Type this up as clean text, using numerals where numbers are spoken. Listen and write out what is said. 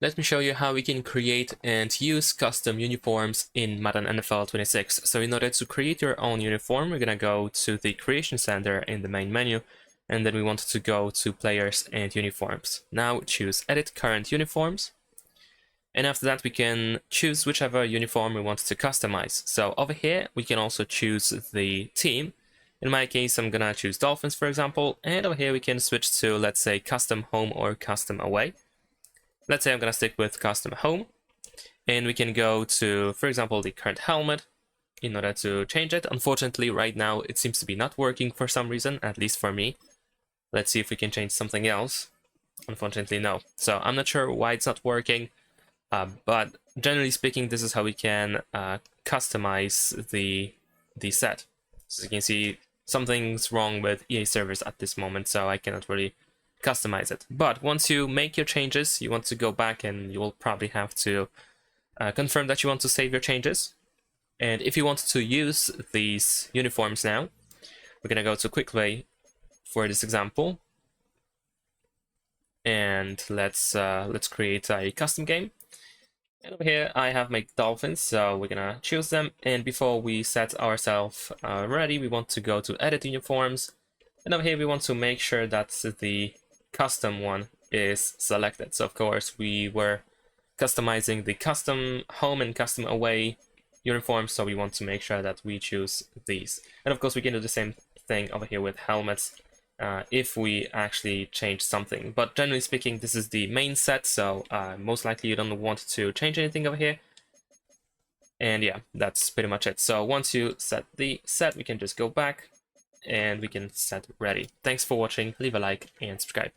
Let me show you how we can create and use custom uniforms in Madden NFL 26. So in order to create your own uniform, we're gonna go to the Creation Center in the main menu, and then we want to go to Players and Uniforms. Now choose Edit Current Uniforms, and after that we can choose whichever uniform we want to customize. So over here we can also choose the team. In my case, I'm gonna choose Dolphins, for example, and over here we can switch to, let's say, Custom Home or Custom Away. Let's say I'm gonna stick with Custom Home, and we can go to, for example, the current helmet in order to change it. Unfortunately, right now it seems to be not working for some reason, at least for me. Let's see if we can change something else. Unfortunately, no. So I'm not sure why it's not working, but generally speaking, this is how we can customize the set. So you can see something's wrong with EA servers at this moment, so I cannot really customize it. But once you make your changes, you want to go back and you will probably have to confirm that you want to save your changes. And if you want to use these uniforms now, we're gonna go to Quick Play for this example, and let's create a custom game. And over here I have my Dolphins, so we're gonna choose them. And before we set ourselves ready, we want to go to Edit Uniforms, and over here we want to make sure that the custom one is selected. So of course we were customizing the custom home and custom away uniforms, so we want to make sure that we choose these. And of course we can do the same thing over here with helmets if we actually change something. But generally speaking, this is the main set, so most likely you don't want to change anything over here. And yeah, that's pretty much it. So once you set the set, we can just go back and we can set ready. Thanks for watching, leave a like and subscribe.